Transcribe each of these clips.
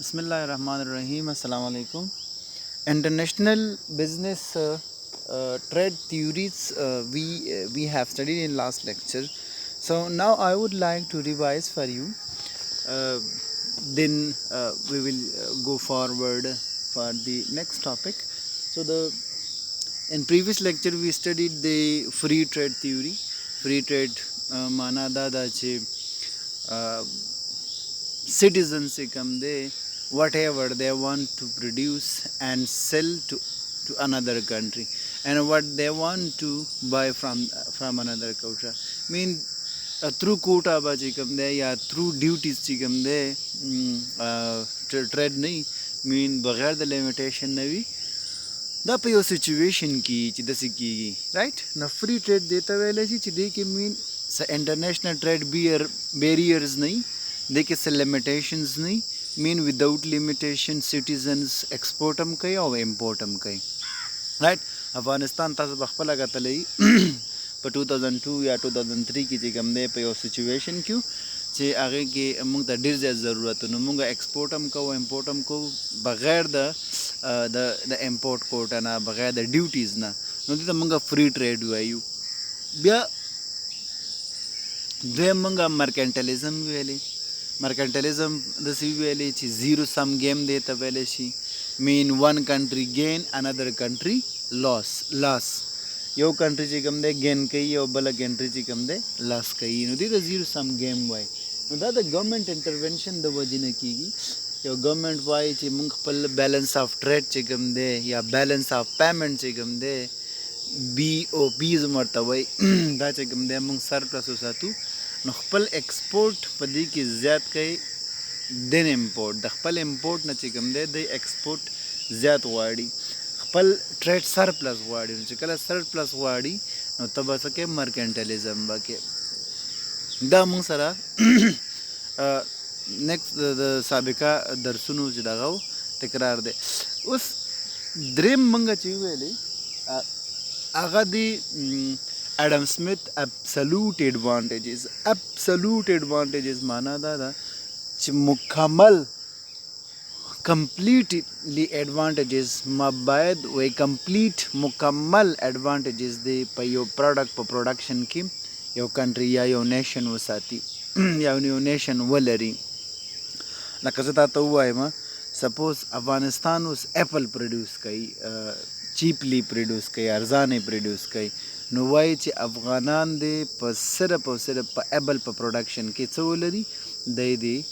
Bismillahirrahmanirrahim. Assalamu alaikum. International business trade theories we have studied in last lecture. So now I would like to revise for you. Uh, then we will go forward for the next topic. So the in previous lecture we studied the free trade theory. Free trade माना दादा चे citizens come they whatever they want to produce and sell to another country, and what they want to buy from another country mean through quota ba chikam de ya through duties chikam de trade nahi mean बगैर the limitation nahi da pe yo situation ki chi dasi ki right na free trade deta wele chi de ki mean sa international trade barriers nahi देखे से लिमिटेशंस नहीं mean without limitation citizens export हम कई और इम्पोर्ट हम कई राइट अफगानिस्तान तास बखपला का तलई पर 2002 या 2003 की जगह दे पे सिचुएशन क्यों जे आगे के मुंग द डिर ज़रूरत न मुंग एक्सपोर्ट हम को इम्पोर्ट हम को बगैर द इम्पोर्ट कोटा ना बगैर द ड्यूटीज़ ना नो तो मुंग फ्री ट्रेड हुआ यू बिया दे मुंग मर्केंटलिज्म वेले mercantilism the civil zero sum game data veleshi mean one country gain another country loss yo country chi kam de gain kai yo bala country chi kam de loss kai no the zero sum game why no that the government intervention the wajina kigi yo government why chi mung pal balance of trade chi kam de ya balance of payment chi kam de BOPs marta why da chi kam de mung surplus usatu न खपल एक्सपोर्ट पदी की ज़्याद कई दिन import the खपल इम्पोर्ट न चिकम दे द एक्सपोर्ट ज़्याद वाड़ी खपल ट्रेड सरप्लस वाड़ी न चिकला सरप्लस वाड़ी न तब सके मर्केंटलिज्म बाके दा मुंग सरा नेक्स्ट द साबिका दरसुनु जदागाव तकरार दे उस ड्रीम मंगा चीवेले आगा दी Adam Smith absolute advantages माना दादा मुकम्मल completely advantages मबायद वे complete मुकम्मल advantages दे पर यो product पर production की यो country या यो nation वसाती या यो nation वलरी ना कसता तो हुआ है माँ suppose अफगानिस्तान उस apple produce कई cheaply produce कई अर्ज़ाने produce कई नो वाई चे अफगानान दे पर सिर्फ एबल पर प्रोडक्शन के चोलरी दे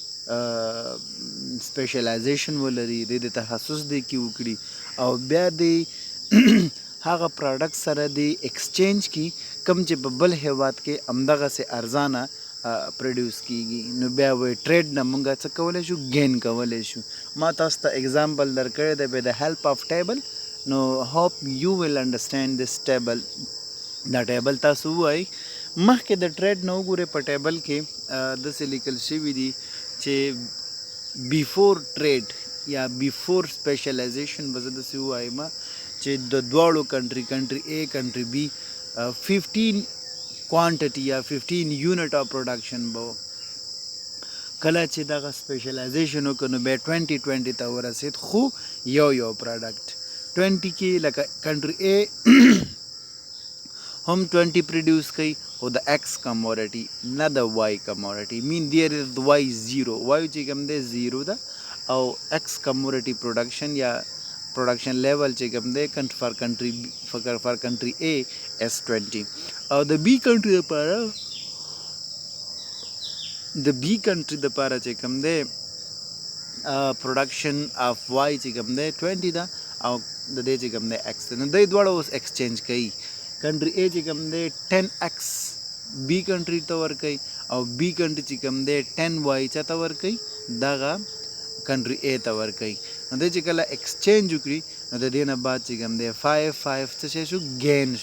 स्पेशलाइजेशन वलरी दे तहसुस दे की उकड़ी और ब्या दे हागा प्रोडक्ट सारा दे एक्सचेंज की कम चे बबल हेवात के अमदागा से अर्जाना प्रोड्यूस कीगी नो ब्या वे ट्रेड न मंगा चकवले शु गेन कवले शु मातास्ता एग्जांपल दर करे दे with the help of table no hope you will understand this table the table तासु आई मह के द ट्रेड नौ गुरे पर टेबल के द सिलिकल शिविदी चे बिफोर ट्रेड या बिफोर स्पेशलाइजेशन वजह से हुआ है माँ चे द द्वाड़ो कंट्री ए कंट्री बी 15 क्वांटिटी या 15 यूनिट ऑफ प्रोडक्शन बो कला चे दा स्पेशलाइजेशन हो कनो बे 2020 तवर से खु यो प्रोडक्ट 20 के लगा कंट्री ए हम 20 produce कई हो the X commodity ना the Y commodity mean there is the Y zero Y चिकम दे zero दा और X commodity production या production level चिकम दे for country A S20 और the B country द पारा चिकम दे production of Y चिकम दे 20 दा और द दे चिकम दे X ना दे द्वारा उस exchange कई कंट्री ए चिकम दे 10x बी कंट्री तवर कई और बी कंट्री चिकम दे 10y चा तवर कई दागा कंट्री ए तवर कई नदे चिकला एक्सचेंज उकरी नदे देना बाद चिकम दे 5 तशेशु गेन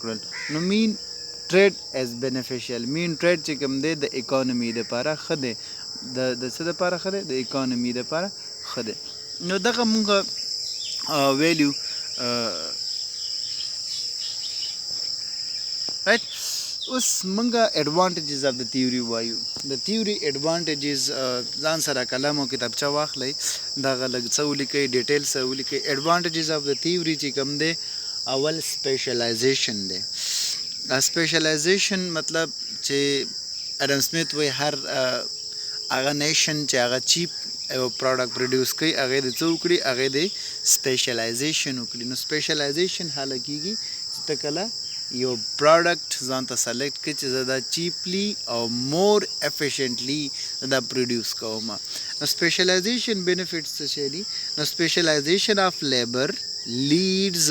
क्रल नो मीन ट्रेड एज बेनिफिशियल मीन ट्रेड चिकम दे द इकोनॉमी दे पारा खदे द सद पारा खदे द इकोनॉमी दे पारा खदे नो दागा मुंगा value right اوس منګه ایڈوانټیجز اف د تیوري وایو د تیوري ایڈوانټیجز ځان سره قلم او کتابچه واخلئ دغه لږ څه ولیکئ ډیټیلز ولیکئ ایڈوانټیجز اف د تیوري چې کوم دی اول سپیشلایزیشن دی سپیشلایزیشن مطلب چې اډم سمیت وایي هر هغه نیشن چې هغه چیپ یو پروډکټ پروډیوس کوي هغه د څه وکړي هغه د سپیشلایزیشن وکړي نو سپیشلایزیشن حاله کیږي چې ته کله یو پروډکټ ځان ته سلیکټ کړي چې زه دا چیپلی او مور افیشینټلی دا پروډیوس کوم نو سپیشلایزیشن بینیفټس څه شي دي نو سپیشلایزیشن اف لیبر لیډز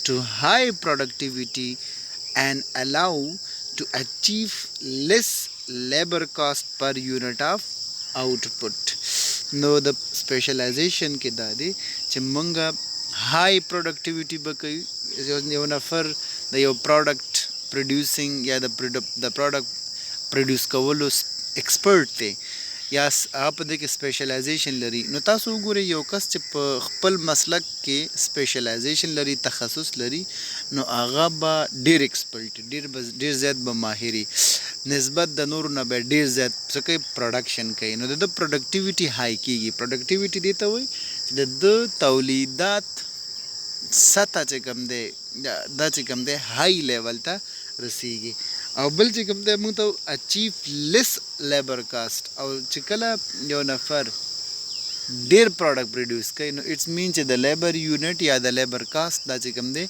ټو های پروډکټیویټي and allow to achieve less labor cost per unit of output نو د سپیشلایزیشن کې دا دی چې مونږه های پروډکټیویټي به کوي یو نفر د یو پروډکټ پروډیوسینګ یا د پروډکټ پروډیوس کولو ایکسپرټ دی یا هغه په دې کې سپیشلایزیشن لري نو تاسو وګورئ یو کس چې په خپل مسلک کې سپیشلایزیشن لري تخصص لري نو هغه به ډیر ایکسپرټ ډیر زیات به ماهري نسبت د نورو نه به ډیر زیات څه کوي پروډکشن کوي نو د پروډکټیویټي های کیږي پروډکټیویټي دې ته وایي چې د تولیدات سطح چې کوم دی دا چې کوم دی های لیول ته رسیږي او بل چې کوم دی موږ ته اچیو لیس لیبر کاسټ او چې کله یو نفر ډیر پروډکټ پروډیوس کوي نو اټس مین چې د لیبر یونټ یا د لیبر کاسټ دا چې کوم دی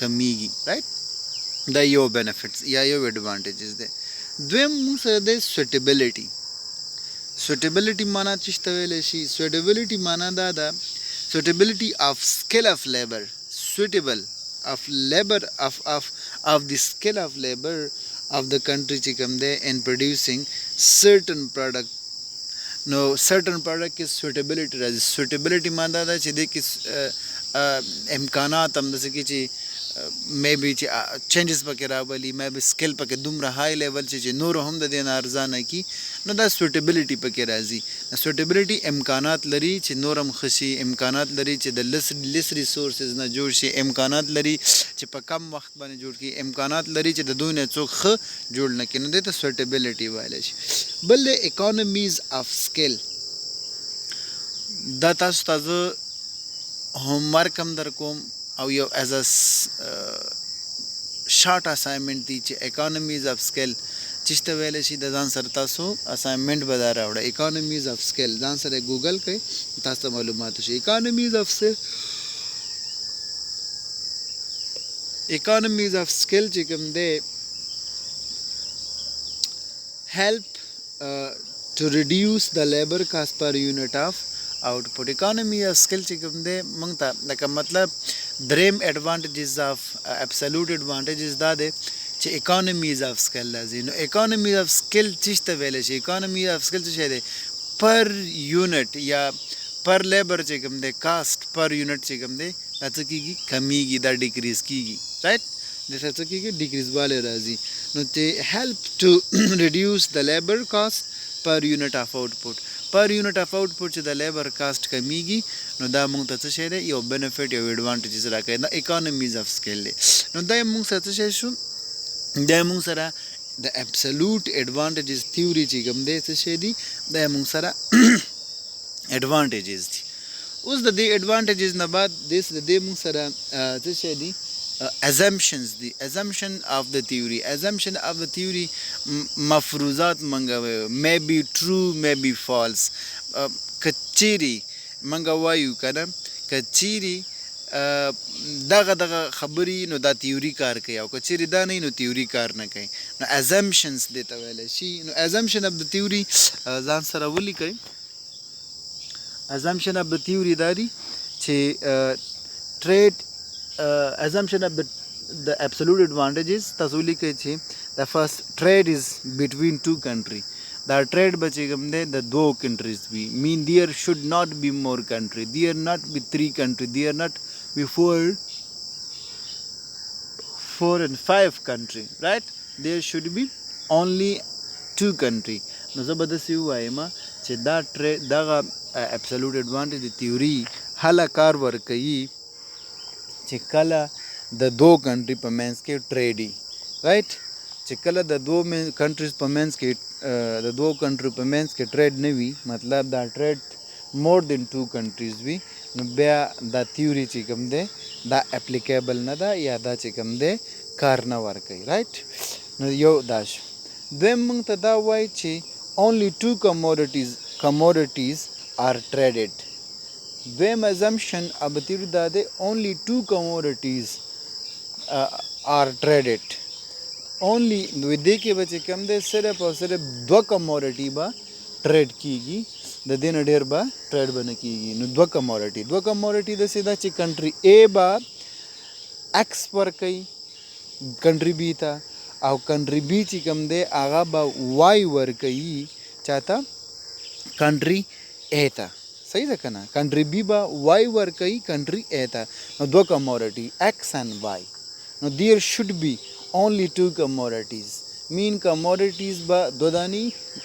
کمیږي رایټ دا یو بینیفټس یا یو ایڈوانټیجز دی دویم موږ سره دی سوټیبلیټي سوټیبلیټي معنا څه ته ویلی شي سوټیبلیټي معنا دا ده suitability of skill of labor suitable of labor of the skill of labor of the country چې کوم دی in producing certain product no certain product کې suitability راځي suitability ماده ده چې د کې امکانات هم داسې کې چې میبي چې چینجز پکې راولي میبي سکل پکې دومره های لیول چې نور هم د دې نه ارزانه کی نو دا سوټیبلیټي پکې راځي سوټیبلیټي امکانات لري چې نور هم خشي امکانات لري چې د لیس ریسورسز نه جوړ شي امکانات لري چې په کم وخت باندې جوړ کی امکانات لري چې د دوی نه څوک ښه جوړ نه کړي نو دې ته سوټیبلیټي ویلی شي بل د اکانومیز اف سکل دا تاسو ته زه هومورک هم در کوم او یو ایز ا شارټ اسایمنټ دی چې اکانومیز اف سکل چې ته ویلی شي د ځان سره تاسو اسایمنټ به دا راوړئ اکانومیز اف سکل ځان سره ګوګل کړئ تاسو ته معلومات شي اکانومیز اف سکل economies of skill چې کوم دی help to reduce the labor cost per unit of output economy of skill چې کوم دی موږ ته لکه مطلب دریم advantages of absolute advantages دا دی چې economies of skill لازم نو economies of skill چې ته ویلی شي economy of skill څه شی دی پر یونټ یا پر لیبر چې کوم دی کاسټ پر یونټ چې کوم دی دا څه کېږي کمیږي دا ډیکریز کېږي رایټ د څه کېږي ډیکریز والی راځي نو چې هیلپ ټو ریډیوس د لیبر کاسټ پر یونټ اف آوټپوټ پر یونټ اف آوټپوټ چې د لیبر کاسټ کمیږي نو دا موږ ته څه شی دی یو بینیفټ یو ایډوانټیجز راکوي دا اکانومیز اف سکیل دی نو دا موږ سره څه شی شو دا موږ سره د اپسلوټ ایډوانټیجز تیوري چې کوم دی څه شی دی دا موږ سره ایډوانټیجز دي اوس د دې ایډوانټیجز نه بعد د دې موږ سره څه شی دي assumptions دي assumption of the theory مفروضات منګه may be true may be false کچيري منګه وایو کنه کچيري دغه خبري نو دا تیوري کار کوي او کچيري دا نه نو تیوري کار نه کوي نو assumptions دي ته ویل شي نو assumption of the theory ځان سره ولیکئ assumption of the theory دا دی چې trade assumption of the absolute advantages تاسو لیکئ چې the first trade is between two country دا trade به چې کوم دی د دو countries وي mean there should not be more country there not be three country there not be four and five country right there should be only two country نو زه به داسې ووایم چې دا trade دغه absolute advantage د تیوري هله کار ورکوي چې کله د دو کنټري په منځ کې ټریډ وي رایټ چې کله د دوو کنټریز په منځ کې د دوو کنټریو په منځ کې ټریډ نه وي مطلب دا ټریډ مور دین 2 کنټریز وي نو بیا دا تیوري چې کوم دی دا اپلیکیبل نه ده یا دا چې کوم دی کار نه ورکوي رایټ نو یو دا شو دویم موږ ته دا وایي چې only 2 commodities are traded دویم assumption अब تیوري دا دی only 2 commodities are traded only دوی دې کې به چې کوم دی صرف او صرف 2 کموډیټي به ټریډ کیږي د دې نه ډېر به ټریډ به نه کیږي نو 2 کموډیټي داسې ده چې کنټري A به ایکس ورکوي کنټري B ته او کنټري B چې کوم دی هغه به واي ورکوي چاته کنټري A ته صحیح ده که نه کنټري B به واي ورکوي کنټري A ته نو 2 کموډیټي ایکس اینڈ واي نو there should be only 2 commodities mean commodities به دو دانی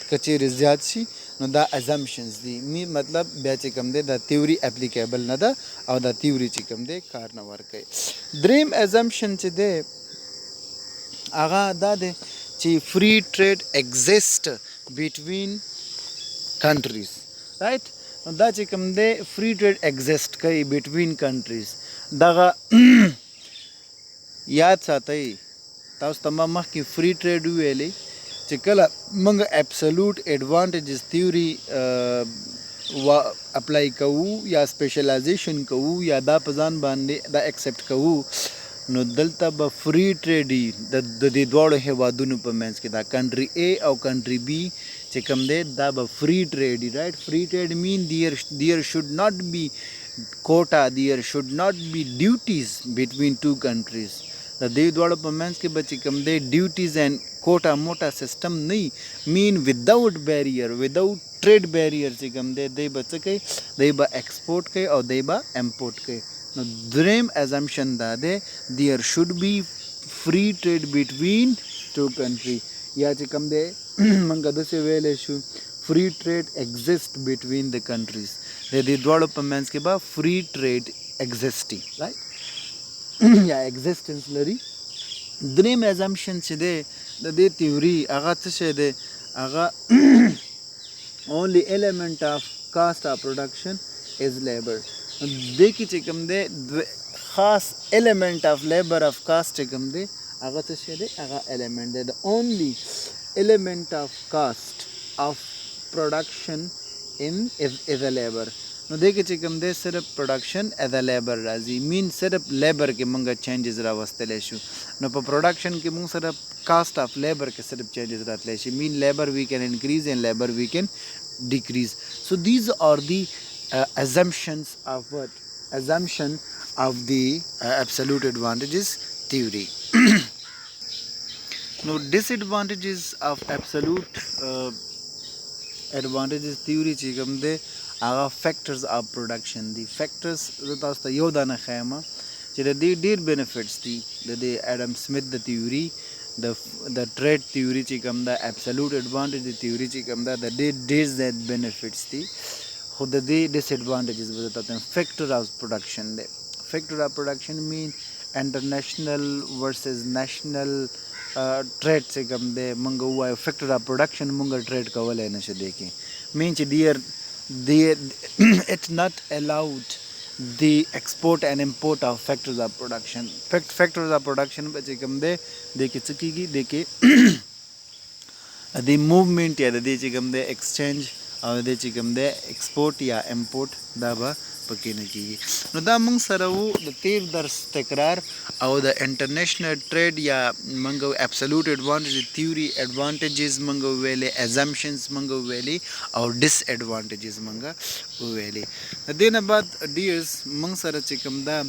کچېرې زیات شي نو دا assumptions دي مطلب بیا چې کوم دی دا تیوري اپلیکیبل نه ده او دا تیوري چې کوم دی کار نه ورکوي دریم assumption چې دی هغه دا دی چې free trade exist between countries right نو دا چې کوم دی free trade exist کوي between countries دغه یاد ساتئ تاسو ته ما مخکې فري ټریډ ویلې چې کله موږ اپسلوټ ایډوانټیجز تیوري اپلای کوو یا سپیشلایزیشن کوو یا دا په ځان باندې دا ایکسپټ کوو نو دلته به فری ټریډ د دې دواړو هیوادونو په منځ کې دا کنټري A او کنټري B چې کوم دی دا به فری ټریډ رایټ فری ټریډ مین دیئر شوډ ناٹ بی quota there should not be duties between 2 countries د دې دواړو په منځ کې به چې کوم دی ډیوټیز اینډ کوټا موټا سیسټم نه مین وداؤٹ بیریئر وداؤٹ ټریډ بیریئر چې کوم دی دی به څه کوي دی به ایکسپورټ کوي او دی به امپورټ کوي نو دریم assumption دا دی there should be free trade between 2 country یا چې کوم دی موږ داسې ویلی شو free trade exist between the countries د دې دواړو په منځ کې به free trade existing right یا ایگزسټنس لري دریم assumption چې دی د دې تیوري هغه څه شی دی هغه only element of cost of production is labor دې کې چې کوم دی خاص element of labor of cost چې کوم دی هغه څه شی دی هغه element دی the only element of cost of production in is a labor نو دې کې چې کوم دی صرف پروډکشن ایز ا لیبر راځي مین صرف لیبر کې مونږ چینجز راوستلی شو نو په پروډکشن کې مونږ صرف کاسٹ آف لیبر کې صرف چینجز راتلی شي مین لیبر وی کین انکریز اینڈ لیبر وی کین ډیکریز سو دیز آر دی assumption of the absolute advantages theory no disadvantages of absolute advantages theory چې کوم دی هغه فیکټرز اف پروډکشن دي فیکټرز زه تاسو ته یو دانه ښیم چې د دې ډېر بینیفټس دي د دې اډم سمیت د تیوري د ټریډ تیوري چې کوم ده اپسلوټ ایډوانټیج د تیوري چې کوم ده د ډېر زیات بینیفټس دي خو د دې ډس ایډوانټیجز به زه تاسو فیکټر اف پروډکشن دی فیکټر اف پروډکشن مین انټرنیشنل ورسز نیشنل ټریډ چې کوم دی مونږ ووایو فیکټر اف پروډکشن مونږ ټریډ کولی نه شو دی کې مین چې it's not allowed the export and import of factors of production factors of production به چې کوم دی د کې څه کېږي د کې د موومنټ یا د دې چې کوم دی ایکسچینج او د چې کوم دی ایکسپورټ یا امپورټ دا به پکې نه کېږي نو دا موږ سره وو د تیر درس تکرار او د انټرنیشنل ټریډ یا موږ اپسلوټ ایډوانټیج تیوري ایډوانټیجز موږ ویلې assumptions موږ ویلې او ډس ایډوانټیجز موږ ویلې د دې نه بعد ډیرز موږ سره چې کوم دا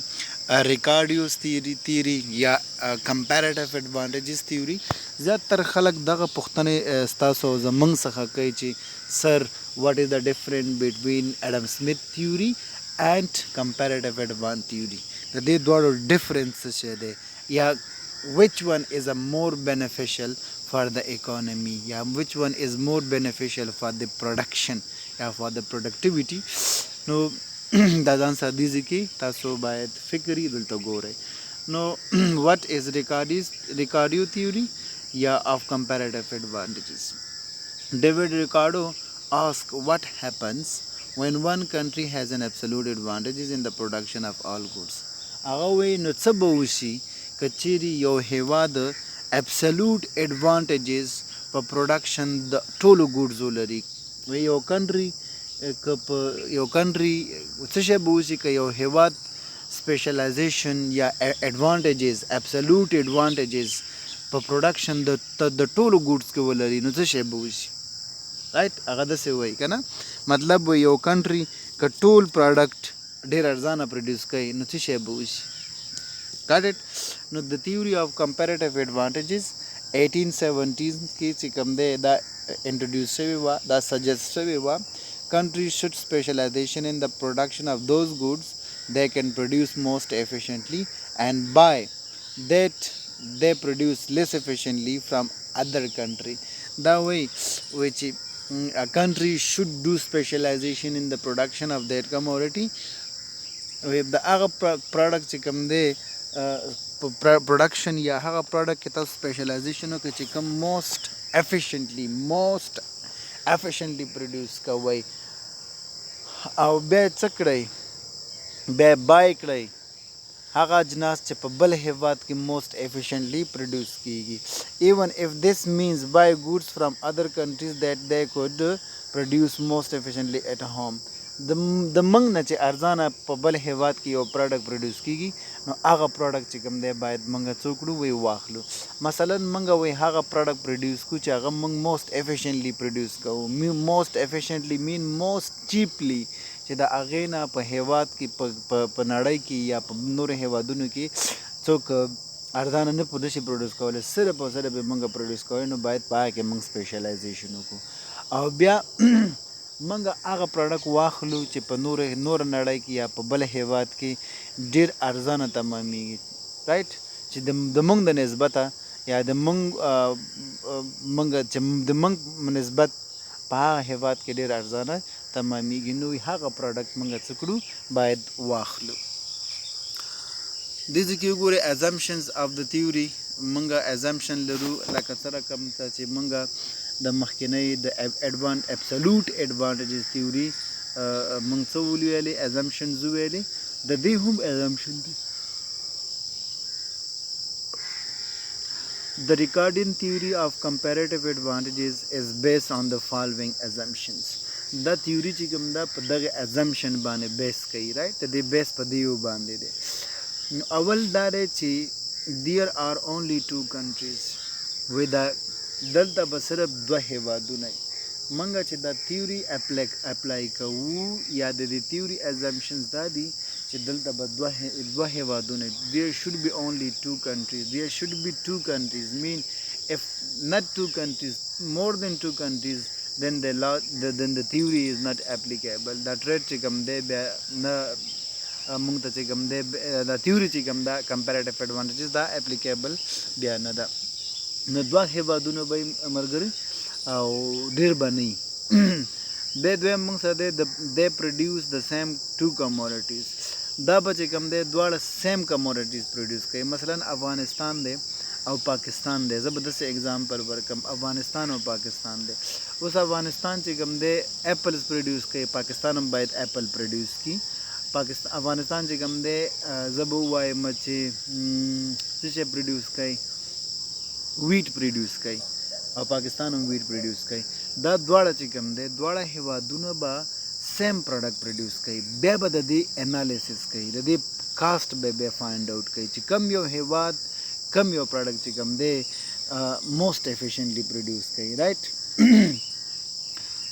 ریکارډیوس تیوري یا کمپیریټیو ایډوانټیجز تیوري زیاتره خلک دغه پوښتنې ستاسو زموږ څخه کوي چې سر what is the difference between Adam Smith theory and comparative advantage theory د دې دواړو ډیفرنس څه دی یا which one is a more beneficial for the economy یا which one is more beneficial for the production یا for the productivity نو دا ځان سره دي کې تاسو باید فکري دلته ګورئ نو what is Ricardio theory या of comparative advantages. David Ricardo asked what happens when one country has an absolute advantages in the production of all goods. هغه وی نو څه به وشي که چیرې یو هیواد absolute advantages په پروډکشن د ټولو ګوډزو لري. وی یو کنټري که په یو کنټري څه شی به وشي که یو هیواد سپیشلایزیشن یا ایڈوانټیجز absolute advantages په پروډکشن د ټولو ګوډز کې ولري نو څه شی به وشي رایټ. هغه داسې وایي که نه مطلب یو کنټري که ټول پروډکټ ډېر ارزانه پروډیوس کوي نو څه شی به وشي. ګاټ اټ. نو د تیوري آف کمپیریټیو ایډوانټیجز 1817 کې چې کوم دی دا انټروډیوس شوې وه دا سجیسټ شوې وه countries should specialization in the production of those goods they can produce most efficiently and by that they produce less efficiently from other country. That way which a country should do specialization in the production of that commodity. If the other product چې کوم دی production یا هغه product کې تاسو specialization وکړئ چې کوم most efficiently produce کوئ او بیا څه کړئ بیا بای کړئ هغه اجناس چې په بل هیواد کې most efficiently produce کیږي. even if this means buy goods from other countries that they could produce most efficiently at home. د منګ نه چې ارزانه په بل هیواد کې یو پروډکټ پروډیوس کیږي نو هغه پروډکټ چې کوم دی باید منګه څه کړو وی واخلو. مثلا منګه وی هغه پروډکټ پروډیوس کو چې هغه منګ most efficiently پروډیوس کوو. most efficiently mean most cheaply چې د هغې نه په هیواد کې په نړۍ کې یا په نورو هیوادونو کې څوک ارزانه نه نشي پروډیوس کولی صرف او صرف یې موږ پروډیوس کوی نو باید په هغه کې موږ سپیشلایزیشن وکړو او بیا موږ هغه پروډکټ واخلو چې په نور نړۍ کې یا په بل هیواد کې ډېر ارزانه تمامیږي رایټ چې د موږ د نسبته یا د موږ نسبت په هغه هیواد کې ډېر ارزانه تمامیږي نو هغه پروډکټ موږ څه کړو باید واخلو. دې کې وګورئ assumptions of the theory موږ assumption لرو لکه سره کوم ته چې موږ د مخکینی د absolute advantages theory موږ څه ویلې assumptions ویلې د دې هم assumption دي. The Ricardian theory of comparative advantages is based on the following assumptions. دا تیوري چې کوم دا په دغه assumption باندې بیس کوي رایټ د دې بیس په دیو باندې دی. اول دا دی چې there are only two countries with دلته به صرف دوه هیوادونه منګه چې دا تیوري اپلای کوو یا د دې تیوري assumptions دا دي چې دلته به دوه هیوادونه there should be only two countries mean if not two countries more than two countries then the theory is not applicable. دا ټریډ چې کوم دی بیا نه مونږ ته چې کوم دی دا تیوري چې کوم دا comparative advantages دا applicable بیا نه ده. نو دوه هیوادونه به ملګري او ډېر به نه وي. بیا دویم مونږ سره دی they produce the same two commodities. دا به چې کوم دی دواړه same commodities produce کوي. مثلا افغانستان دی او پاکستان دی. زه به داسې اگزامپل ورکم افغانستان او پاکستان دی. اوس افغانستان چې کوم دی ایپلز پروډیوس کوي پاکستان هم باید ایپل پروډیوس کړي. افغانستان چې کوم دی زه به ووایم چې څه شی پروډیوس کوي ویټ پروډیوس کوي او پاکستان هم ویټ پروډیوس کوي. دا دواړه چې کوم دی دواړه هیوادونه به سیم پروډکټ پروډیوس کوي. بیا به د دې انالیسس کوي د دې کاسټ به بیا فایند آوټ کوي چې کم یو هیواد کم یو پروډکټ چې کوم دی most efficiently produce کوي رایټ.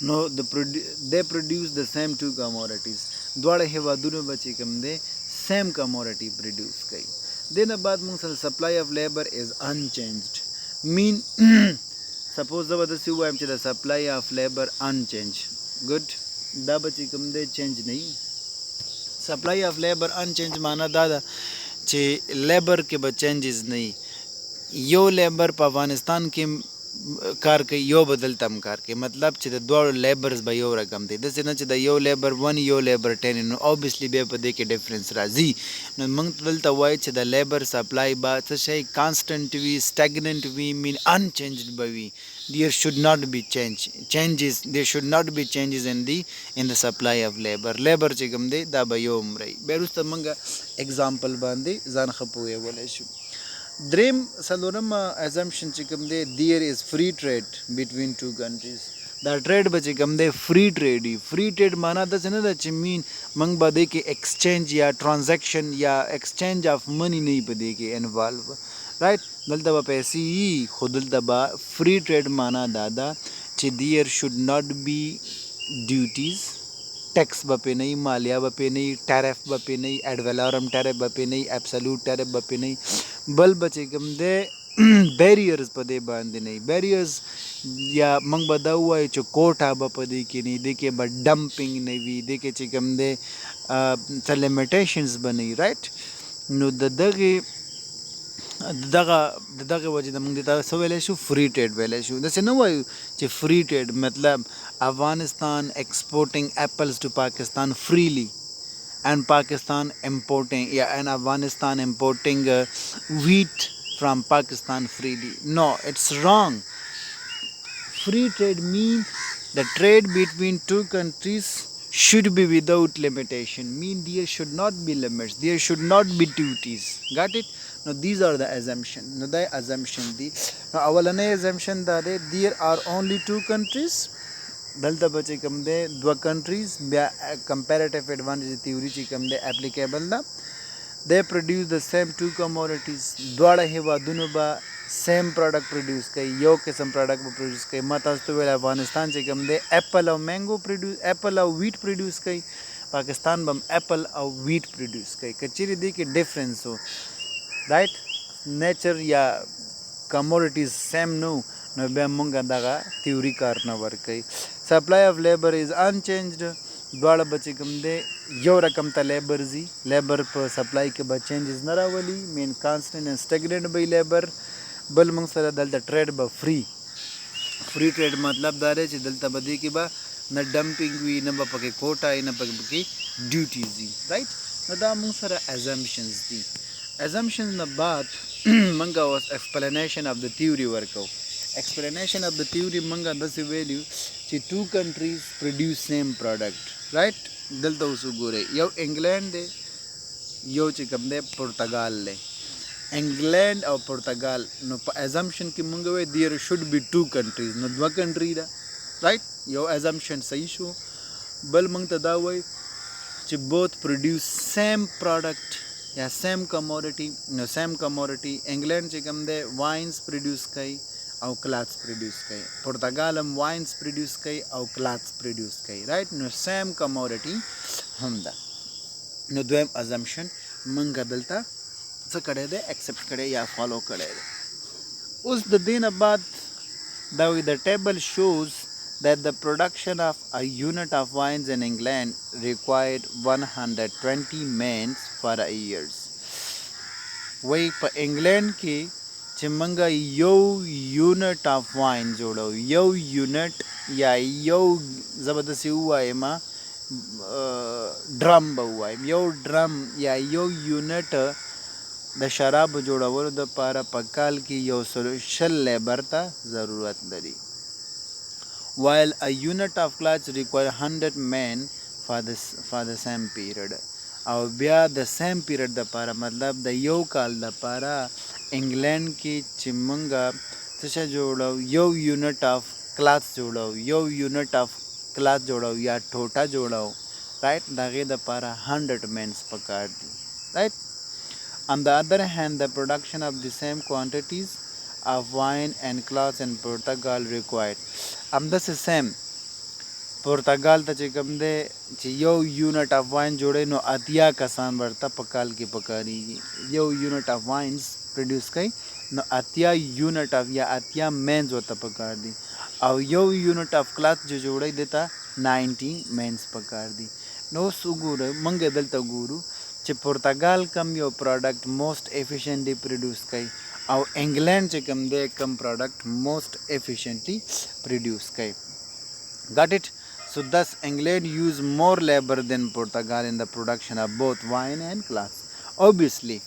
نو they produce the same two commodities. دواړه هیوادونه به چې کوم دی same commodity produce کوي. دینه بعد موږ سره supply of labor is unchanged mean suppose زه به داسې ووایم چې د supply of labor unchanged good دا به چې کوم دی چینج نه وي. supply of labor unchanged معنا دا ده چې لیبر کې به چینجز نه وي. یو لیبر په افغانستان کې کار کوي یو به دلته هم کار کوي مطلب چې د دواړو لیبرز به یو رقم دی داسې نه چې د یو لیبر 1 یو لیبر 10 نو اوبویسلی بیا په دې کې ډیفرنس راځي نو موږ دلته وایو چې د لیبر سپلای به څه شی کانسټنټ وي سټیګننټ وي مین انچینجډ به وي there should not be there should not be changes in the supply of labor چې کوم دی دا به یو عمري بیا وروسته موږ اگزامپل باندې ځان خپوي ولې شو دریم سلورم assumption چې کوم دی there is free trade between two countries دا ټریډ به چې کوم دی فری ټریډ وي فری ټریډ معنا داسې نه ده چې مین موږ به دې کې ایکسچینج یا ټرانزیکشن یا ایکسچینج اف منی نه په دې کې انوالو رائٹ دلته به پیسې وي خو دلته به فری ټریډ معنا دا ده چې دیئر شوډ ناٹ بی ډیوټیز ټیکس به پې نه وي مالیه به پې نه وي ټیرف به پې نه وي اډ ویلارم ټیرف به پې نه وي ایبسلوټ ټیرف به پې نه وي بل به چې کوم دی بیریئرز په دې باندې نه وي بیریئرز یا موږ به دا ووایو چې کوټه به په دې کې نه وي دې کې به ډمپینګ نه وي دې کې چې کوم دی څه لیمیټیشنز به نه وي رایټ نو د دغه وجه د موږ ته څه ویلی شو فری ټریډ ویلی شو داسې نه وایو چې فری ټریډ مطلب افغانستان exporting apples to Pakistan freely and Pakistan importing and Afghanistan importing wheat from Pakistan freely. No, it's wrong. Free trade means the trade between two countries should be without limitation. Mean there should not be limits. There should not be duties. Got it? Now these are the assumption. Now the assumption now awalane assumption that there are only two countries. دلته به چې کوم دی دوه کنټریز بیا کمپیریټیو ایډوانټیج تیوري چې کوم دی اپلیکیبل ده دی پروډیوس د سیم ټو کموډیټیز دواړه هیوادونو به سیم پروډکټ پروډیوس کوي یو قسم پروډکټ به پروډیوس کوي ما تاسو ته ویل افغانستان چې کوم دی ایپل او مینګو پروډیوس ایپل او ویټ پروډیوس کوي پاکستان به هم ایپل او ویټ پروډیوس کوي که چیرې دی کې ډفرنس و رایټ نیچر یا کموډیټیز سیم نو نو بیا مونږ دغه تیوري کار نه ورکوي سپلای اف لیبر از انچینجډ دواړه به چې کوم دی یو رقم ته لیبر ځي لیبر په سپلای کې به چینجز نه راولي مین کانسټنټ اینډ سټیګننټ به لیبر بل موږ سره دلته ټریډ به فری ټریډ مطلب دا دی چې دلته به دې کې به نه ډمپینګ وي نه به پکې کوټه وي نه پکې ډیوټیز وي رایټ نو دا موږ سره assumptions دي assumptions نه بعد موږ اوس explanation of the theory ورکو explanation of the theory منګه داسې ویلیو چې two countries produce same product right دلته اوس وګورئ یو انګلینډ دی یو چې کوم دی پرتګال دی انګلینډ او پرتګال نو په assumption کې مونږ وایو there should be two countries نو دوه کنټری ده right یو assumption صحیح شو بل مونږ ته دا وایي چې both produce same product یا same commodity نو same commodity انګلینډ چې کوم دی واینز پروډیوس کوي او کلاتس پروډیوس کوي پرتګال هم واینز پروډیوس کوي او کلاتس پروډیوس کوي رایټ نو سیم کموډیټي هم ده نو دویم ازمپشن منګه دلته څه کړی دی ایکسپټ کړی یا فالو کړی دی اوس د دې نه بعد دا وی د ټیبل شوز that the production of a unit of wines in England required 120 men for a year وای په انګلند کې چې منګه یو یونټ اف واین جوړو یو یونټ یا یو زبردستي ووایم ډرم به ووایم یو ډرم یا یو یونټ د شراب جوړولو دپاره په کال کې یو سلو شل لیبر ته ضرورت لري while a unit of cloth require 100 men for the same period او بیا د سیم پیریډ دپاره مطلب د یو کال دپاره انګلینډ کې چې مونږ څه شی جوړو یو یونټ اف کلاث جوړو یو یونټ اف کلاث جوړو یا ټوټه جوړو رایټ د هغې دپاره 100 مینس پکار دي رایټ on the other hand the production of the same quantities of wine and cloth in Portugal required همداسې سیم پرتګال ته چې کوم دی چې یو یونټ اف واین جوړی نو اتیا کسان ورته په کال کې پکاریږي یو یونټ اف واینز پروډیوس کوي نو اتیا یونټ اف یا اتیا مینز ورته پکار دي او یو یونټ اف کلاث جو جوړی دی ته 19 مینز پکار دي نو اوس وګورو موږ دلته ګورو چې پرتګال کم یو پروډکټ موسټ ایفیشینټلی پروډیوس کوي او انګلینډ چې کوم دی کم پروډکټ موست افیشینټلی پروډیوس کوي. got it. So thus England use more labor than Portugal in the production of both wine and glass. Obviously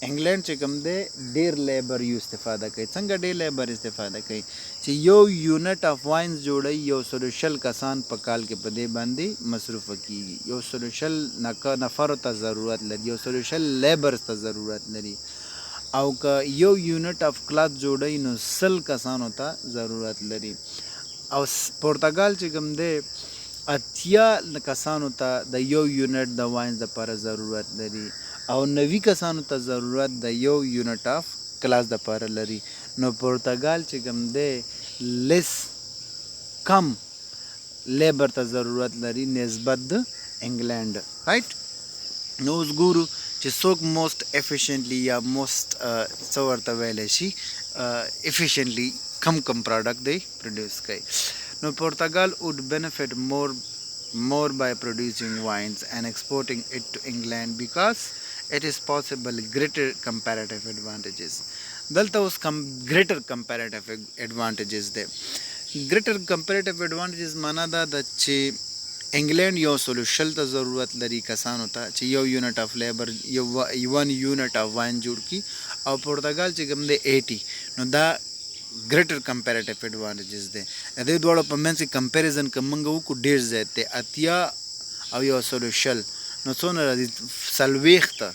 انګلینډ چې کوم دی ډیر لیبر یو استفاده کوي. څنګه ډیر لیبر استفاده کوي چې یو یونټ اف واینز جوړوي یو سلو شل کسان په کال کې په دې باندې مصروفه کیږي. یو سلو شل نفرو ته ضرورت لري، یو سلو شل لیبرز ته ضرورت لري. او که یو یونټ اف کلاث جوړوي نو 100 کسانو ته ضرورت لري. او پرتګال چې کوم دی 80 کسانو ته د یو یونټ د واینز لپاره ضرورت لري او 90 کسانو ته ضرورت د یو یونټ اف کلاس د لپاره لري. نو پرتګال چې کوم دی لیس کم لیبر ته ضرورت لري نسبت د انګلینډ. رائټ. نو اوس ګورو چې څوک موست افیشینټلی یا موست څه ورته ویلی شي افیشینټلی کم پروډکټ دی پروډیوس کوي. نو پرتګال would benefit more by producing wines and exporting it to England because it is possible greater comparative advantages. دلته اوس greater comparative advantages دی. greater comparative advantages معنا دا د چې انګلینډ یو سلو شل ته ضرورت لري کسانو ته چې یو یونټ اف لیبر یو 1 یونټ اف واین جوړ کی او پرتګال چې کوم دی 80. نو دا greater comparative advantages دی. د دې دواړو په منځ کې کمپیریزن که موږ وکړو ډېر زیات دی. 80 او یو سلو شل نو څونه راځي 40.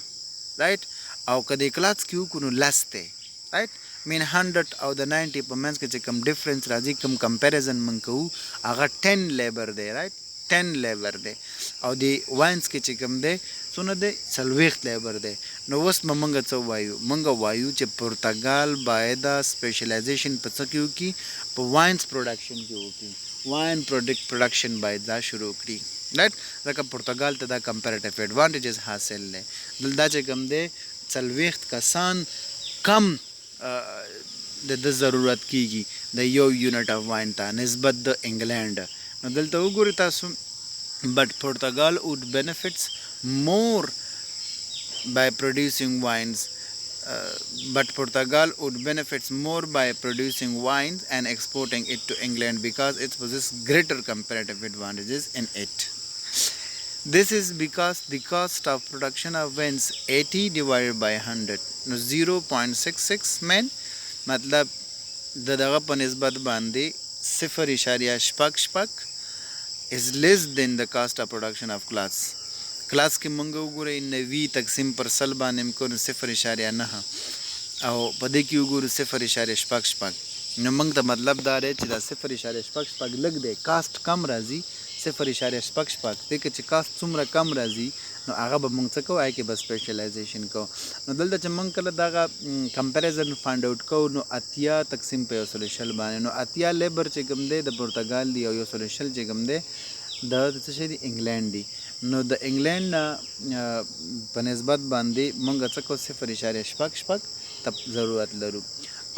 رایټ. او که د کلاس کې وکړو نو لس دی. رایټ. مین 100 او د 90 په منځ کې چې کم ډفرنس راځي کم کمپیریزن موږ کوو هغه 10 لیبر دی. رایټ. 10 لیبر دی. او د واینز کې چې کم دی څونه دی 40 لیبر دی. نو اوس به موږ څه وایو؟ موږ وایو چې پرتګال باید سپیشلایزیشن په څه کې وکړي؟ په واینز پروډکشن کې وکړي. واین پروډکشن باید دا شروع کړي. رایټ. ځکه پرتګال ته دا کمپیریټیو ایډوانټیجز حاصل دی. دلته چې کوم دی 40 کسان کم د ضرورت کیږي د یو یونټ اف واین ته نسبت د انګلینډ. نو دلته وګورئ تاسو but Portugal would benefits more by producing wines but Portugal would benefits more by producing wines and exporting it to England because it possesses greater comparative advantages in it. This is because the cost of production of wines 80 divided by 100 no 0.66 men मतलब दगा په نسبت باندې 0.8 is less than the cost of production of cloths. cloths کې مونږ وګورئ 90 تقسیم پر 100 باندې موږ 0.9 او په دې کې وګورو 0.8. نو موږ ته مطلب دا دی چې دا 0.8 لږ دی، کاست کم راځي 0.8. دې کې چې کاست څومره کم راځي نو هغه به موږ څه کوو؟ هغې کې به سپیشلایزیشن کوو. نو دلته چې موږ کله دغه کمپیریزن فاینډ آوټ کوو نو 80 تقسیم په 160 باندې نو 80 لیبر چې کوم دی د پرتګال دی او 160 چې کوم دی د څه شی دی انګلینډ دی. نو د انګلینډ په نسبت باندې موږ څه کوو 0.8 ته ضرورت لرو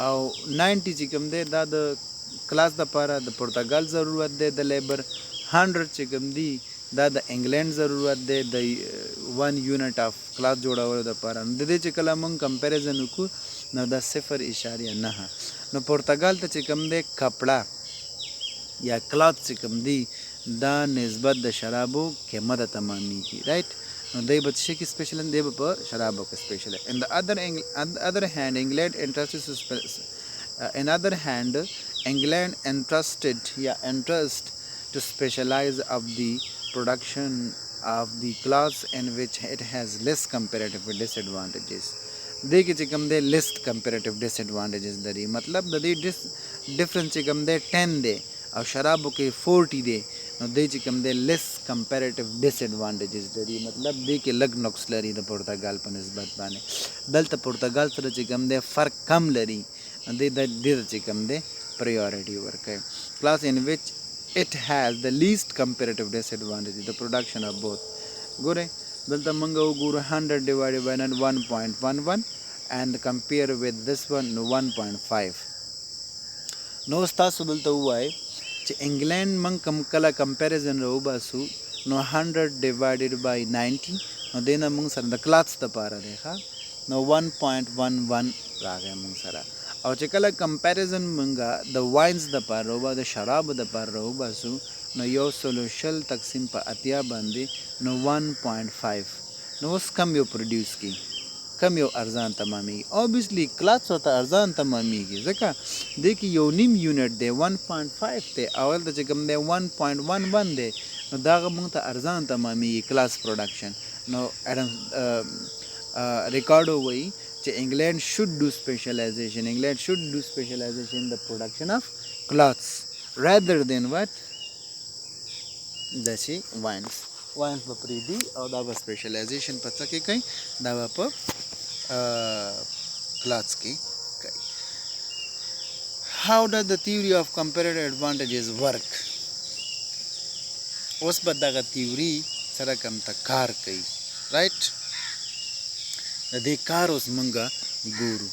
او 90 چې کوم دی دا د کلاس دپاره د پرتګال ضرورت دی د لیبر. 100 چې کوم دی دا د انګلینډ ضرورت دی د 1 یونټ اف کلاس جوړولو دپاره. نو د دې چې کله موږ کمپیریزن وکړو نو دا 0.9. نو پرتګال ته چې کوم دی کپړه یا کلاث چې کوم دی دا نسبت د شرابو قیمت ته تمامیږي. رایټ. نو دی به څه کې سپیشل دی به په شرابو کې سپیشل. ان د ادر هینډ انګلینډ انټرسټ to specialize of the production of the cloths in which it has less comparative disadvantages. دې کې چې کوم دی لیست کمپیریټیو ډسایډوانټیجز لري. مطلب د دې ډفرنس چې کوم دی 10 دی او شرابو کې 40 دی نو دې چې کوم دی لیس کمپیریټیو ډسایډوانټیجز لري. مطلب دې کې لږ نقص لري د پرتګال په نسبت باندې. دلته پرتګال سره چې کوم دی فرق کم لري نو دې چې کوم دی پریورټي ورکوي. class in which it has the least comparative disadvantage the production of both. ګورئ دلته موږ وګورو 100 divided by 1.11 and compare with this one no 1.5. نو تاسو دلته ووایئ چې انګلینډ موږ کوم کله کمپیریزن راوباسو نو 100 divided by 90 نو دې نه موږ سره د کلاث دپاره دی ښه نو 1.11 راغی مونږ سره. او چې کله کمپیریزن مونږه د واینز د پاره وبا د شرابو د پاره وباسو نو یو سلو شل تقسیم په اتیا باندې نو 1.5. نو اوس کم یو پروډیوس کی کم یو ارزان تمامېږي. اوبویسلی کلاس ورته ارزان تمامېږي ځکه دې کې یو نیم یونټ دی 1.5 دی، اول ته چې کوم دی 1.11 دی، نو دغه موږ ته ارزان تمامېږي کلاس پروډکشن. نو ریکارډو وایي چې انګلینډ should do specialization in the production of cloths rather than what داسې wines به پرېږدي او دا به سپیشلایزیشن په څه کې کوي، دا به په کلاتس کې کوي. How does the theory of comparative advantages work؟ اوس به دغه تیوري سره کوم ته کار کوي، رایټ؟ د دې کار اوس مونږه ګورو.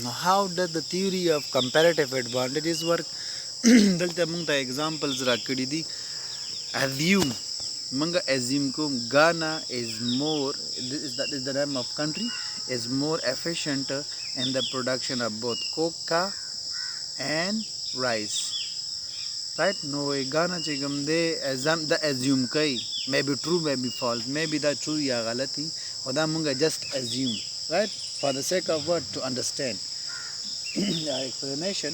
نو how does the theory of comparative advantages work؟ دلته مونږ ته اگزامپلز را کړي دي. assume مونږه assume کوم Ghana is more, that is the name of country, is more efficient in the production of both coca and rice, right? نو Ghana چې کوم دی د assume کوي، maybe true maybe false, maybe دا true یا غلطي، او دا مونږه just assume, right, for the sake of what to understand the explanation.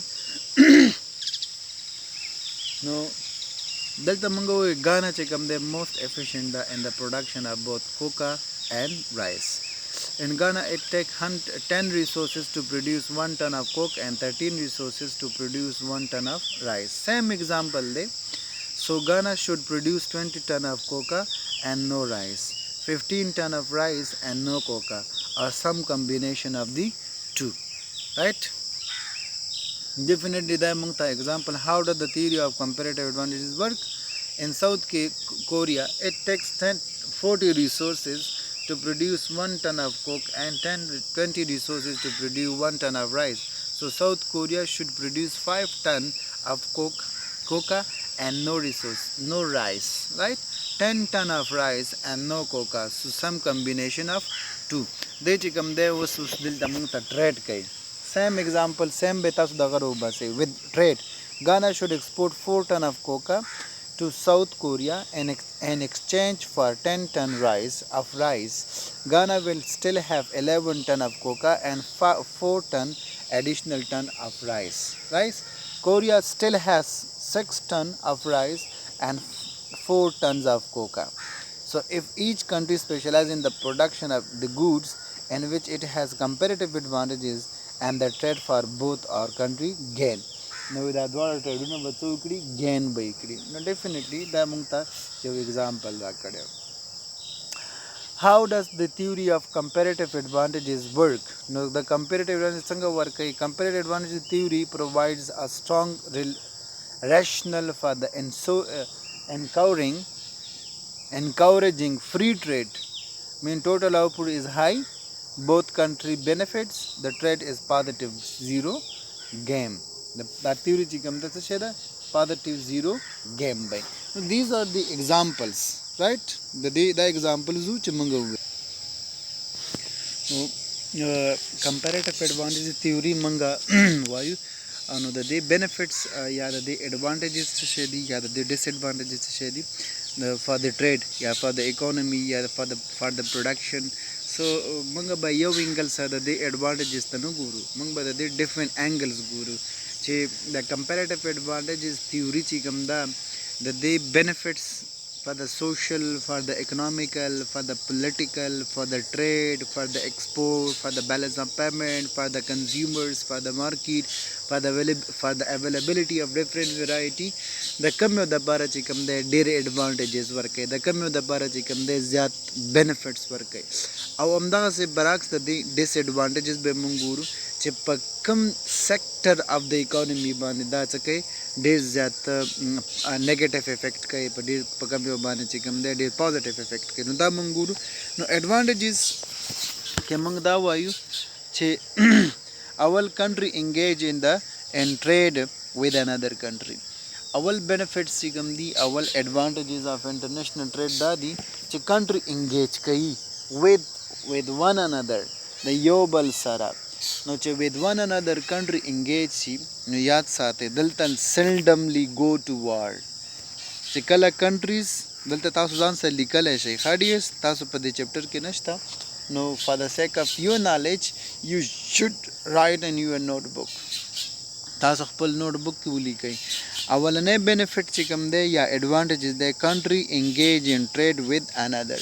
نو دلته مونږ وایو Ghana چې کوم دی most efficient in the production of both coca and rice. In Ghana it takes 10 resources to produce 1 ton of coke and 13 resources to produce 1 ton of rice. Same example there. So Ghana should produce 20 ton of coca and no rice, 15 ton of rice and no coca, or some combination of the two, right? Definitely that among the example. How does the theory of comparative advantages work? In South Korea it takes 40 resources to produce 1 ton of coke and 20 resources to produce 1 ton of rice. So South Korea should produce 5 ton of coca and no rice, right? 10 ton of rice and no coca, so some combination of two. They chikam de was dil tamung ta trade kai. Same example, same beta sudagaro base with trade. Ghana should export 4 ton of coca to South Korea in exchange for 10 ton of rice. Ghana will still have 11 ton of coca and 4 ton additional ton of rice. Korea still has 6 ton of rice and 4 tons of coca. So if each country specializes in the production of the goods in which it has comparative advantages, and the trade for both our country gain. Now with that trade gain by kri. Now definitely that mungta your example ra kade. How does the theory of comparative advantages work? Now the comparative advantage sanga work hai. Comparative advantage theory provides a strong rationale for the encouraging free trade. Mean total output is high, both country benefits, the trade is positive zero game. The theory chikam ta sheda positive zero game by. So these are the examples, right? The examples u chimangu. Comparative advantage theory manga vayu ano the benefits ya the advantages shedi ya the disadvantages shedi for the trade, yeah, for the economy, yeah, for the production. So manga by yo angles are the advantages tanu guru manga by the different angles guru che the comparative advantages theory chikam da the benefits for the social, for the economical, for the political, for the trade, for the export, for the balance of payment, for the consumers, for the market, for the availability of different variety. The kamyo da bara chikam the dairy advantages work hai, the kamyo da bara chikam the zyat benefits work hai. Aw amda se baraks the disadvantages be munguru che pakam sector of the economy bani da chakai there zyat negative effect kai pa der pakam yo bani chikam there positive effect kai no da munguru. No advantages ke mangda wayu che our country engage in trade with another country. اول بینیفټس چې کوم دي اول ایڈوانټیجز اف انټرنیشنل ټریډ دا دي چې کنټری انګیج کوي with one another د یو بل سره نو چې with one another country engage شي نو یاد ساتئ دلته seldomly go to war چې کله countries دلته تاسو ځان سره لیکلی شئ خاډیس تاسو په دې چپټر کې نشته نو for the sake of your knowledge you should write in your notebook تاسو خپل نوٹ بک کې ولیکئ اولنې بینیفټ چې کوم دی یا ایڈوانټیجز دی country engage in trade with another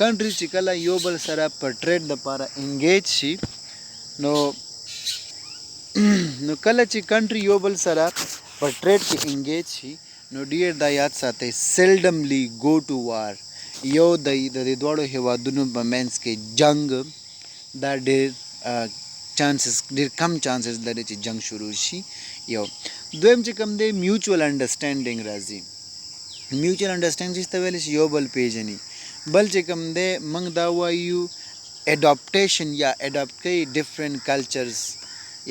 country چې کله یو بل سره په ټریډ دپاره انګیج شي نو کله چې کنټری یو بل سره په ټریډ کې انګیج شي نو ډیر دا یاد ساتئ سیلډملی گو ټو وار یو د دې دواړو هیوادونو په منځ کې جنگ دا ډیر کم چانسز لري چې جنگ شروع شي یو دویم چې کوم دی میوچوال انډرسټینډینګ راځي میوچوال انډرسټینډینګ څه ته ویلی شي یو بل پیژني بل چې کوم دی موږ دا وایو اډاپټیشن یا اډاپټ کوي ډفرنٹ کلچرز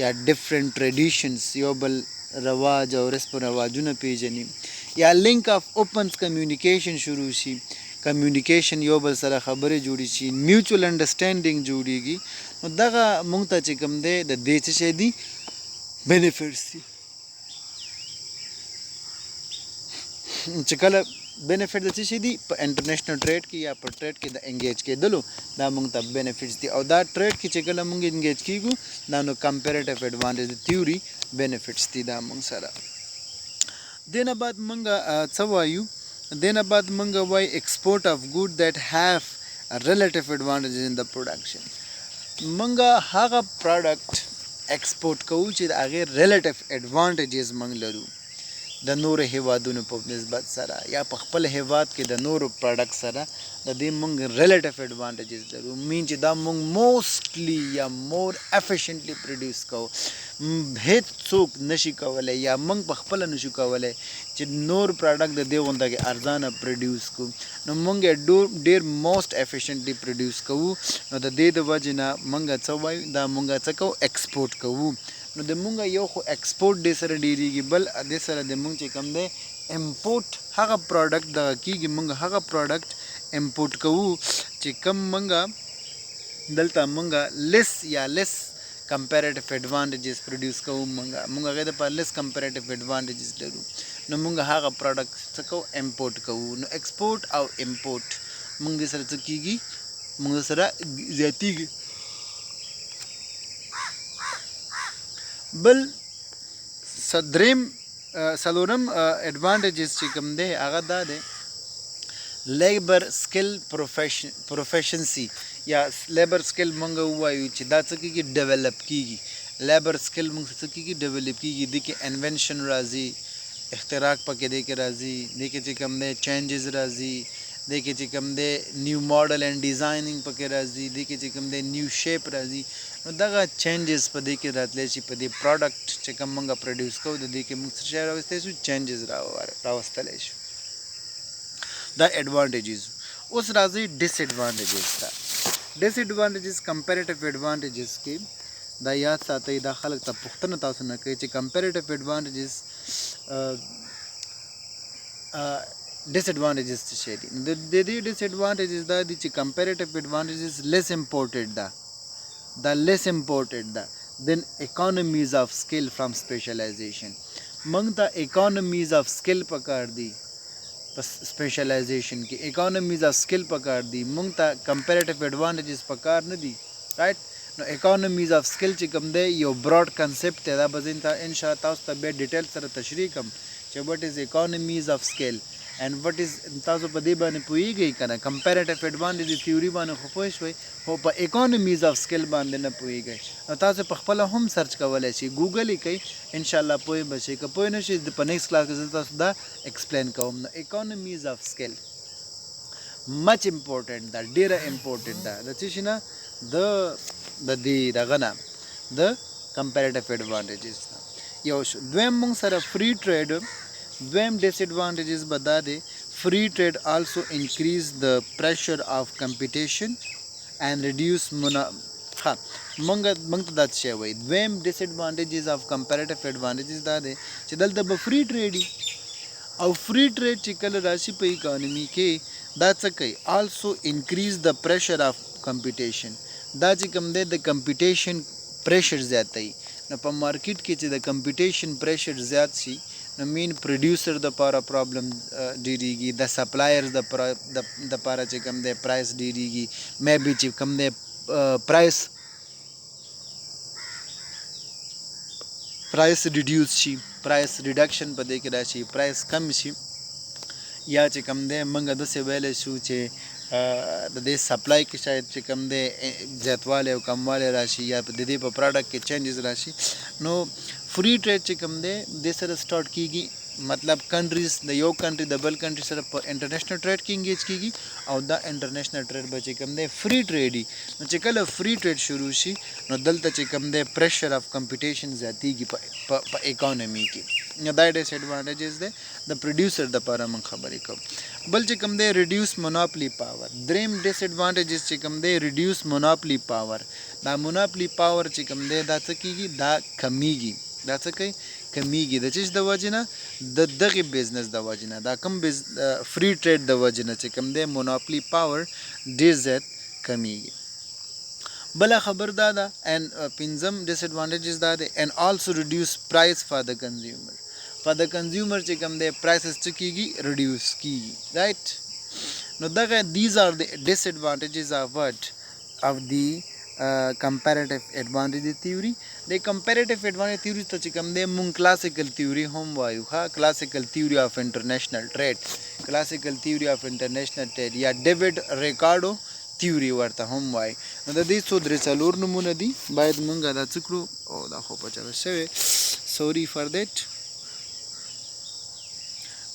یا ډفرنٹ ټریډیشنز یو بل رواج او رسم و رواجونه پیژني یا لینک اف اوپن کمیونیکیشن شروع شي کمیونیکیشن یو بل سره خبرې جوړې شي میوچوال انډرسټینډینګ جوړیږي نو دغه موږ ته چې کوم دی د دې څه شی دي بینیفټس دي چې کله بینیفټ د څه شي دي په انټرنیشنل ټریډ کې یا په ټریډ کې د انګیج کېدلو دا موږ ته بینیفټس دي او دا ټریډ کې چې کله موږ انګیج کېږو دا نو کمپیریټیو ایډوانټیج د تیوري بینیفټس دي دا موږ سره دې نه بعد موږ څه وایو دې نه بعد موږ وایو ایکسپورټ اف ګوډ دیټ هیو ریلیټیو ایډوانټیجز ان د پروډکشن موږ هغه پروډکټ ایکسپورټ کوو چې د هغې ریلیټیو ایډوانټیجز موږ لرو د نورو هیوادونو په نسبت سره یا په خپل هیواد کې د نورو پروډکټ سره د دې موږ ریلیټیو ایډوانټیجز لرو مین چې دا موږ موسټلی یا مور افیشینټلی پروډیوس کوو هیڅ څوک نشي کولی یا موږ په خپله نشو کولی چې نور پروډکټ د دې غونډه کې ارزانه پروډیوس کوو نو موږ ډېر موسټ افیشینټلی پروډیوس کوو نو د دې د وجې نه موږ څه وایو دا موږ څه کوو ایکسپورټ کوو نو د مونږ یو خو ایکسپورټ دې سره ډیریږي بل دې سره د مونږ چې کوم دی امپورټ هغه پروډکټ دغه کېږي مونږ هغه پروډکټ امپورټ کوو چې کوم مونږ دلته مونږ لیس یا لیس کمپیریټیو ایډوانټیجز پروډیوس کوو مونږ هغې دپاره لیس کمپیریټیو ایډوانټیجز لرو نو مونږ هغه پروډکټ څه کوو امپورټ کوو نو ایکسپورټ او امپورټ مونږ دې سره څه کېږي مونږ سره زیاتېږي بل څلورم ایډوانټیجز چې کوم دی هغه دا دی لیبر سکل پروفیشنسي یا لیبر سکل مونږ ووایو چې دا څه کېږي ډیولپ کېږي لیبر سکل مونږ څه کېږي ډیولپ کېږي دې کې انوینشن راځي اختراق پکې دې کې راځي دې کې چې کوم دی چینجز راځي دې کې چې کوم دی نیو ماډل اینډ ډیزایننګ پکې راځي دې کې چې کوم دی نیو شیپ راځي نو دغه چینجز په دې کې راتلی شي په دې پروډکټ چې کوم موږ پروډیوس کوو د دې کې موږ څه شی راوستی شو چینجز راوستلی شو دا ایډوانټیجز اوس راځي ډس ایډوانټیجز ته ډس ایډوانټیجز کمپیریټیو ایډوانټیجز کې دا یاد ساتئ دا خلک ته پوښتنه تاسو نه کوي چې کمپیریټیو ایډوانټیجز ډس ایډوانټیجز څه شی دي د دې ډس ایډوانټیجز دا دي چې کمپیریټیو ایډوانټیجز لیس امپورټډ ده دا لیس امپورټډ ده دین اکانومیز آف سکل فرام سپیشلایزیشن موږ ته اکانومیز آف سکل پکار دي په سپیشلایزیشن کې اکانومیز آف سکل پکار دي موږ ته کمپیریټیو ایډوانټیجز پکار نه دي رایټ نو اکانومیز آف سکل چې کوم دی یو براډ کنسپټ دی دا به زه ان شاء الله تاسو ته بیا ډیټیل سره تشریح کوم چې وټ از اکانومیز آف سکل and what is تاسو په دې باندې پوهیږئ که نه کمپیریټیو ایډوانټیج تیوري باندې خو پوه شوئ خو په اکانومیز آف سکل باندې نه پوهیږئ نو تاسو په خپله هم سرچ کولی شئ ګوګل یې کوئ انشاءالله پوه به شئ که پوه نه شئ په نیکسټ کلاس کې زه تاسو دا ایکسپلین کوم نو اکانومیز آف سکل مچ امپورټنټ ده ډېره امپورټنټ ده د څه شي نه د دې دغه نه د کمپیریټیو ایډوانټیجز نه یو شو دویم موږ سره فری ټریډ دویم ډس ایډوانټیجز به دا دی فری ټریډ آلسو انکریز د پریشر آف کمپیټیشن اینڈ ریډیوس ها موږ ته دا څه وایي دویم ډس ایډوانټیجز آف کمپیریټیو ایډوانټیجز دا دی چې دلته به فری ټریډ وي او فری ټریډ چې کله راشي په اکانومي کې دا څه کوي آلسو انکریز د پریشر اف کمپټیشن دا چې کوم دی د کمپټیشن پریشر زیاتوي نو په مارکیټ کې چې د کمپټیشن پریشر زیات شي نو مین پروډیوسر د پاره پرابلم ډیریږي د سپلایرز د پاره چې کوم دی پرایس ډیریږي مې بي چې کوم دی پرایس ریډیوس شي پرایس ریډکشن په دې کې راشي پرایس کم شي یا چې کوم دی موږ داسې ویلی شو چې د دې سپلای کې شاید چې کوم دی زیاتوالی او کموالی راشي یا د دې په پروډکټ کې چینجز راشي نو فری ټریډ چې کوم دی د سره سٹارټ کیږي مطلب کنټریز د یو کنټری د بل کنټری سره په انټرنیشنل ټریډ کې انګیج کیږي او دا انټرنیشنل ټریډ به چې کوم دی فری ټریډ نو چې کله فری ټریډ شروع شي نو دلته چې کوم دی پریشر اف کمپټیشن زیاتیږي په اکانومي کې نو دا ډیس ایڈوانټیجز دی د پروډیوسر د لپاره موږ خبرې کوو بل چې کوم دی ریډیوس مونوپلی پاور دریم ډیس ایڈوانټیجز چې کوم دی ریډیوس مونوپلی پاور دا مونوپلی پاور چې کوم دی دا څه کیږي دا کمیږي دا څه کوي کمیږي د چیز د وجې نه د دغه بزنس د وجې نه دا کم فری ټریډ د وجې نه چې کوم دی مونوپلی پاور ډیر زیات کمیږي بله خبر دا ده and پنځم ډیس ایڈوانټیجز دا دی and also reduce price for the consumer چې کوم دی پرایسز څه کیږي ریډیوس کیږي رائٹ نو دغه these are the disadvantages of what of the comparative advantage theory د comparative advantage theory ته چې کوم دی مونږ کلاسیکل تیوري هم وایو ها کلاسیکل تیوري اف انټرنیشنل ټریډ کلاسیکل تیوري اف انټرنیشنل ټریډ یا ډیوډ ریکارډو تیوري ورته هم وایي نو د دې څو درې څلور نمونه دي باید مونږ دا څه کړو او دا خو په چله شوی سوري فار دیټ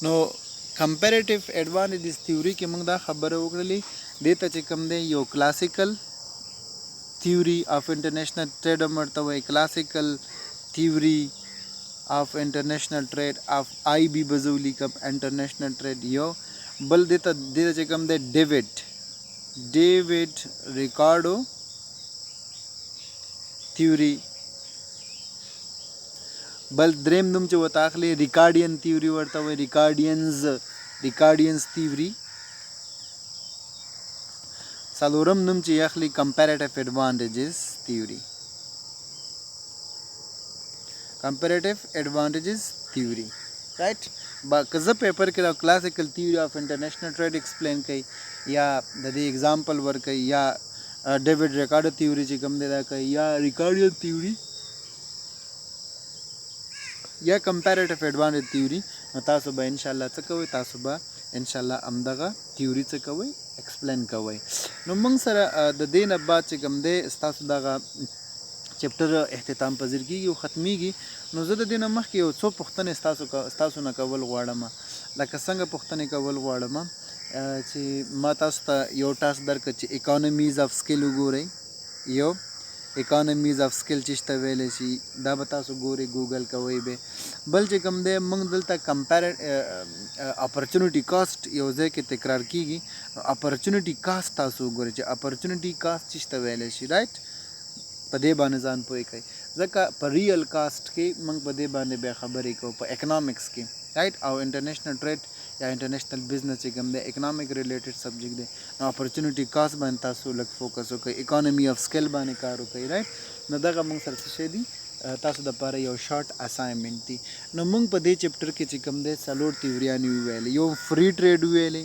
نو comparative advantages theory کې موږ دا خبره وکړلې دې ته چې کوم دی یو کلاسیکل theory of international trade مرته وای classical theory of international trade of IB بزولی کم international trade یو بل دیتا چې کوم دی ډیوډ ریکارډو theory بل دریم نوم چې وته اخلي ریکارډین theory ورته وای ریکارډینز theory څلورم نوم چې اخلي comparative advantages theory right با کزه پیپر کې دا کلاسیکل تیوري اف انټرنیشنل ټریډ ایکسپلین کوي یا د دې اگزامپل ور کوي یا ډیوډ ریکارډو تیوري چې کوم دی دا کوي یا ریکارډیو تیوري یا comparative advantage theory نو تاسو به ان شاء الله څه کوئ تاسو به ان شاء الله امدغه تیوري څه کوئ ایکسپلین کوئ نو موږ سره د دې نه بعد چې کوم دی ستاسو دغه چپټر اختتام پذیر کیږي او ختمیږي نو زه د دې نه مخکې یو څو پوښتنې ستاسو نه کول غواړم لکه څنګه پوښتنې کول غواړم چې ما تاسو ته یو ټاسک درکړ چې اکانومیز اف سکل وګورئ یو اکانومیز اف سکل چې ته ویلی شي دا به تاسو ګورئ ګوګل کوئ به بل چې کوم دی موږ دلته اپرچونیټي کاسټ یو ځای کې تکرار کیږي اپرچونیټي کاسټ تاسو وګورئ چې اپرچونیټي کاسټ چې ته ویلی شي رایټ په دې باندې ځان پوه کوي ځکه په ریل کاسټ کې موږ په دې باندې بیا خبرې کوو په اکنامکس کې رایټ او انټرنیشنل ټریډ یا انټرنیشنل بزنس چې کوم دی اکنامک ریلیټډ سبجیکټ دی نو اپرچونیټي کاسټ باندې تاسو لږ فوکس وکړئ اکانومي اف سکل باندې کار وکړئ رایټ نو دغه موږ سره څه شی دي تاسو دپاره یو شارټ اساینمنټ دی نو موږ په دې چپټر کې چې کوم دی څلور تیوریانې وویلې یو فری ټریډ وویلې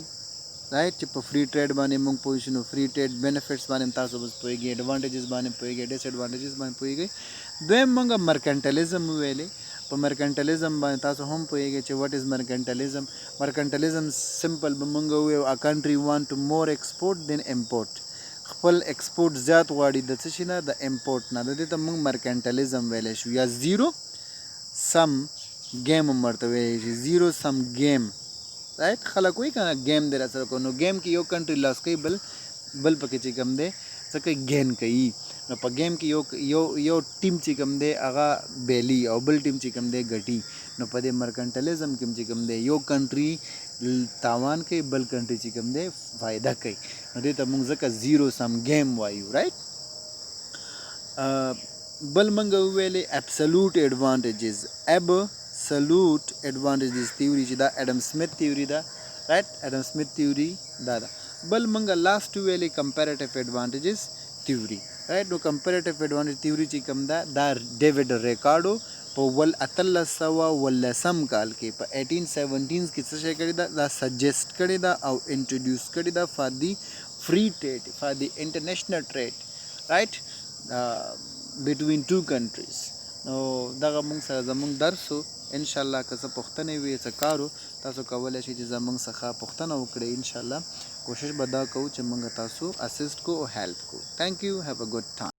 رایټ چې په فری ټریډ باندې موږ پوه شو نو فری ټریډ بینیفټس باندې تاسو بس پوهیږئ ایډوانټیجز باندې پوهیږئ ډس ایډوانټیجز باندې پوهیږئ دویم موږ مرکنټلیزم وویلې په مرکنټلیزم باندې تاسو هم پوهیږئ چې واټ از مرکنټلیزم سمپل به موږ وویو ا کنټری وانټ ټو مور ایکسپورټ دین امپورټ خپل ایکسپورټ زیات غواړي د څه شي نه د امپورټ نه د دې ته موږ مرکنټلیزم ویلی شو یا زیرو سم گیم هم ورته ویلی شي زیرو سم گیم رایټ خلک وایي که نه گیم دی راسره کوو نو گیم کې یو کنټري لاس کوي بل پکې چې کوم دی څه کوي گین کوي نو په گیم کې یو ټیم چې کوم دی هغه بیلی او بل ټیم چې کوم دی ګټي نو په دې مرکنټلیزم کې چې کوم دی یو کنټري تاوان کوي بل کنټري چې کوم دی فایده کوي نو دې ته موږ ځکه زیرو سم گیم وایو رایټ بل موږ وویلې اپسلوټ ایډوانټیجز اب salute advantage this theory چې دا Adam Smith theory ده right Adam Smith theory دا ده بل منګه last ویلې comparative advantages theory right نو comparative advantage theory چې کوم ده دا ډیوډ ریکارډو په 1819 کال کې په 1817 کې څه شی کړی دا سجیسټ کړی دا او انټروډیوس کړی دا فار دی free trade for the international trade right between two countries نو دغه موږ سره زموږ درسو ان شاء الله که څه پوښتنې وي څه کارو تاسو کولی شئ چې زموږ څخه پوښتنه وکړئ ان شاء الله کوشش به دا کوو چې موږ تاسو اسیسټ کو او هیلپ کو thank you have a good time